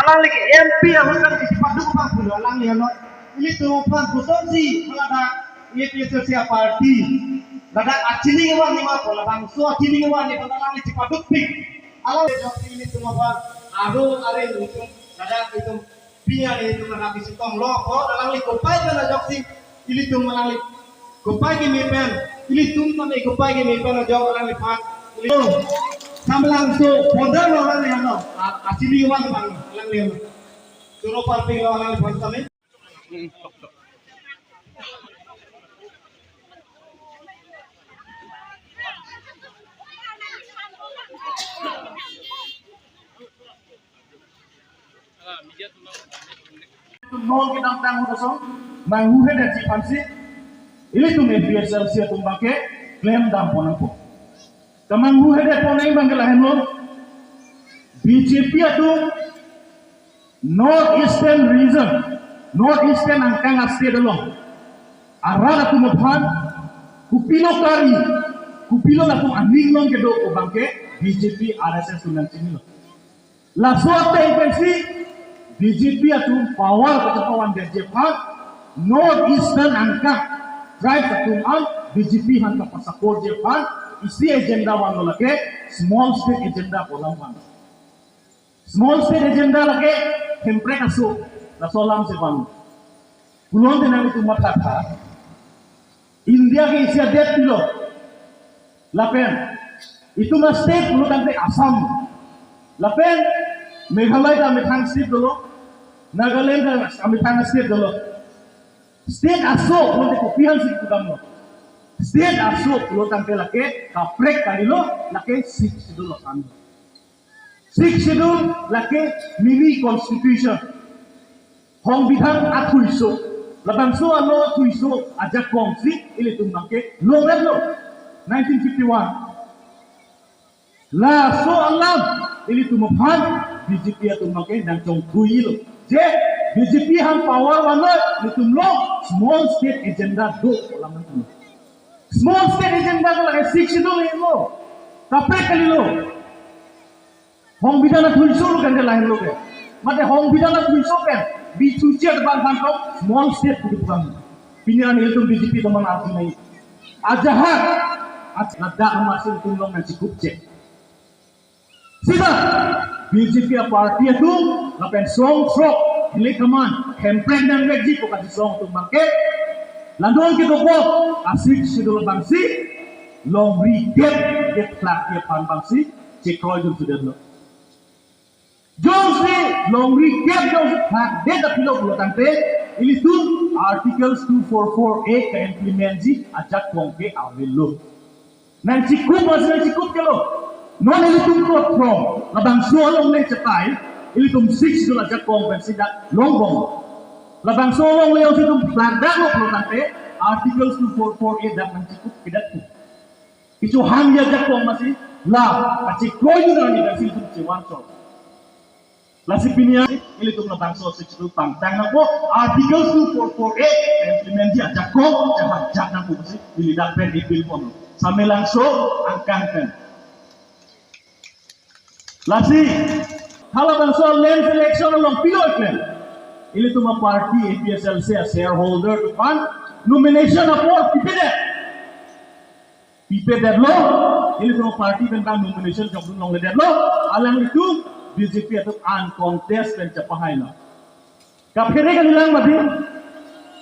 Alang lagi MP yang akan disipadu bang bulu alang ni ano ini tu bang buton si melada ini PSLC parti lada acini ke bang ni mah pola bang so acini ke bang ni pola alang disipadu pik alang jok ini tu mah bang Arong itu lada itu pinya itu lada bisitong lo oh alang li kopai kan jok si ini tu alang li kopai ke mepen ini tu kami kopai ke mepen jok alang li pak ini Samlang so pondar orang yang no, asli orang bang, orang yang suruh parti orang yang bangsa ni. Nol kita tanggung kosong, mangguhe dan cipansi, ini tu media sosial tu pakai klaim Nangpo Nangpo. Kamanggu hede ponai bangkalahan lo BJP itu North Eastern region North Eastern angkang state lo arah tu mufan kupilo kari kupilo lakum aning long kedo ko bangke BJP RSS tunan sini lo la suatu intensi BJP itu power kecepatan BJP North Eastern angkang drive ketuan BJP hangka pasaport Jepang isi agenda wan lage small state agenda polam wan small state agenda lage hempre kaso la solam se ban pulon denang itu mata tha India ke isi det pilo lapen itu mas state pulon tante Assam lapen Meghalaya ka methang state dolo Nagaland ka methang state dolo state aso pulon te kopihan sik kudam lo State asuk lo tangke lake kaprek kali lo lake 6 schedule kami 6 schedule lake mini constitution hong bidang atuiso labang so alo atuiso ajak kongsi ili tumbangke lo red lo 1951 la so alam ili tumbang BJP tumbangke dan Kachonghu lo je BJP ham power wano ili tumlo small state agenda do alam itu small state agenda ko lagi 6 schedule lo kaprek kali lo hong bidana tuiso lo kan lain lo ke mate hong bidana tuiso kan bi tuiso depan kantor small state kudu bang pinyan itu BJP teman arti nai ajahat ada masih tunggu nasi kupce sida BJP parti itu lapen song frog hilik kaman hemprek dan wegji ko kasi song tu bangke Landong kita buat asik sidul bangsi, LONGRI get flat dia pan bangsi, cekroy jum sudah lo. Jom LONGRI get jom flat dia tapi lo buat tante, ini tu articles 244A ke implementasi ajak kongke awal lo. Nanti kup ke lo, non ini tu kuat from, labang suolong le cetai, ini tu 6 sidul ajak kongpensi dak longbong. Labang solong leo situ pelanda lo perlu tante artikel 244A dak mencikup tidak tu. Itu hanya jakong masih lah kacik koi juga ni dari situ cewan so. Lasi pinia ini tu labang so situ pantang nangpo artikel 244A implement dia jakong jak nangpo masih dilidak pen di pilpon. Sampai langsung angkangkan. Lasi kalau bang so land selection long pilot kan. Ili tuma party APSLC a shareholder to fund nomination of what pipe that law ili tuma party tentang nomination job long that law alang itu BJP atau uncontested dan capahay na kapire kan ilang mati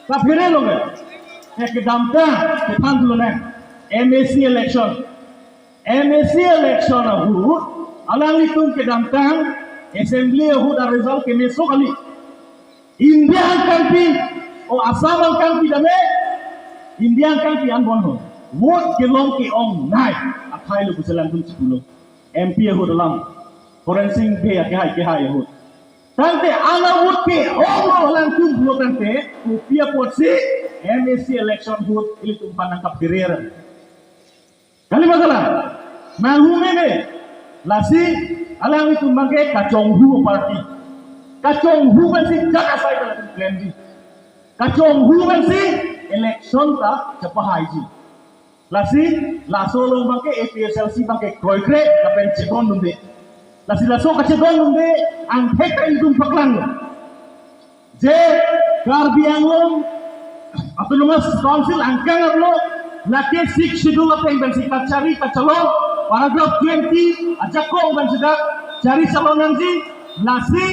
kapire lo ga ek damta ke pandulo na MAC election ahu alang itu ke damtang assembly ahu da result ke meso kali India country o Assam country dame India country an bonho vote kelong ki ong nai akhai lu kusalan tum 10 MP ho dalam forensic be KHEI ho tante ana vote ke ong lang tum bulo tante upia potsi MAC election vote ili tum panang kap direr kali masalah mangumene lasi alang itu mangke Kachonghu party Kachonghu bensi jaga sai dalam claim di Kachonghu bensi election ta cepahai ji lasi lasolo mangke APSLC mangke kroikre kapen cegon nunde lasi laso kacegon nunde ang hekta indum paklang je Karbi anglong Autonomous Council angkang lo laki 6 schedule apa yang bensi kacari kacalong paragraph 20 ajak kong bensi dak cari salonan si lasi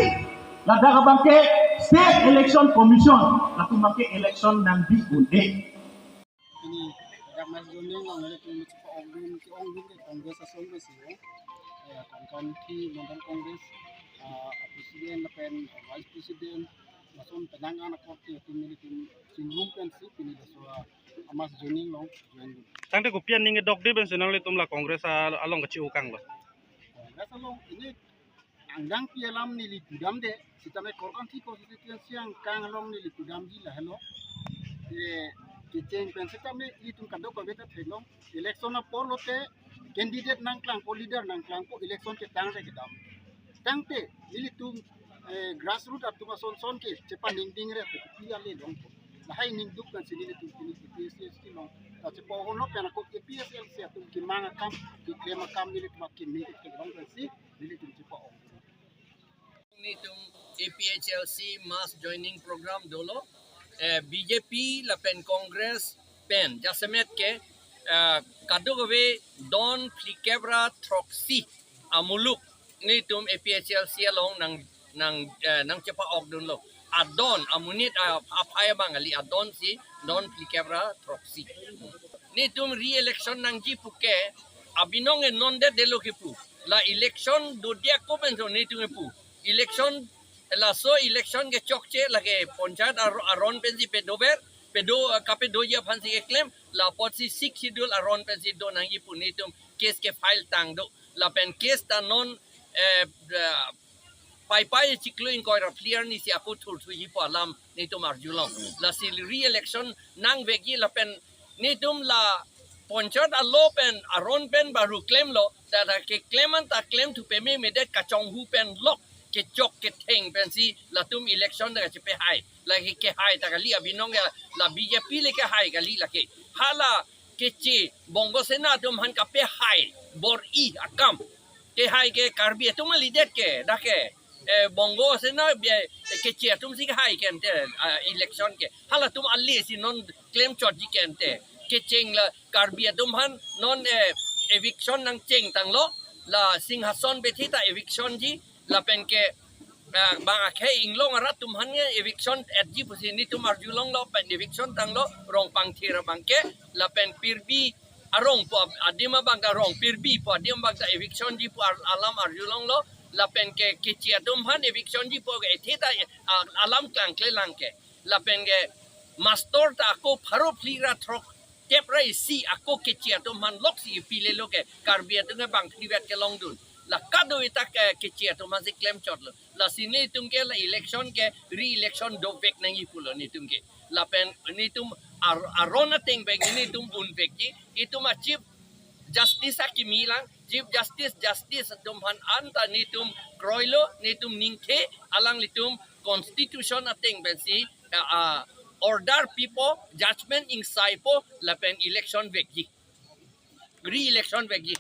lada kabangke State Election Commission laku bangke election nang di unde ini agak mas joning lang ulit yung onggum ke kongres asal besi ya Korkanthi modal kongres presiden lepen vice presiden langsung penangan korti tim singgung pensi ini daswa amas joning long join Tang te kopian ninge dok de ben senang le tumla kongres along kecil ukang lo. kongres along ini anggang pialam nili tudam de kita me Korkanthi konstitusi yang kang along nili tudam di lah hello Kiceng pensi kami itu kado ko beta thelong election na por lote candidate nang klang po leader nang klang po election ke tang re kedam tang te ili tum grassroots at tuma son ke cepa ning ding re pia le dong la hai ning duk kan sini tum kini PSS ki long ta cepa hono pena ko PSL se tum ki manga kam ki klema kam ili tum ki ning ke dong kan si ili tum cepa on ni tum APHLC mass joining program dolo BJP lapen Congress pen jasemet ke kadogawe don plikebra troxy amuluk ni tum APHLC along nang cepa ok dun lo adon amunit apaya bangali adon si don plikebra troxy ni tum re-election nang ji puke abinong e non de lo ke pu la election do dia ko ben ni tum pu election la so election ke chokche lage ponchayat aron pensi pe Dovek pedo kape do ya phansi ke claim la potsi 6 schedule aron pensi do nangi punitum case ke file tang do la pen case ta non pai chiklo in koira clear ni si apu thul thu ji po alam ni tum arjulong la si re election nang vegi la pen ni tum la ponchayat alo pen aron pen baru claim lo da ke claimant ta claim to pay me de Kachonghu pen lock ke chok ke theng pensi la tum election da che pe hai la ke hai ta gali abinong la BJP le ke hai gali la ke hala ke chi bongo sena tum han ka pe hai bor I akam ke hai ke Karbi tum lidet ke da ke bongo sena ke chi tum si hai ke ente election ke hala tum alli si non claim chot ji ke ente ke cheng la Karbi tum han non eviction nang cheng tang lo la singhason bethita eviction ji la pen ke bang akhe inglong arat tum han nge eviction at ji pusini tum arjulong lo pen eviction tang lo rong pang thira bang ke la pen pirbi arong po adima bang arong pirbi po adim bang eviction ji po alam arjulong lo la pen ke kichi tum han eviction ji po ethita alam klang kle lang ke la pen ke master ta ko pharo plira throk tepra si ako kichi tum han lok si pile lo ke Karbi tung bang privet ke long dun la kado ita ke chia to masih claim chot lo la sini tum ke la election ke re-election Dovek nang ipulo ni tum ke la pen ni tum arona ting bag ni tum un bag ji itu ma chief justice akimilang chief justice tum han anta ni tum kroilo ni tum ningke alang litum constitution ating bensi order people judgment in saipo la pen election bag ji re-election bag ji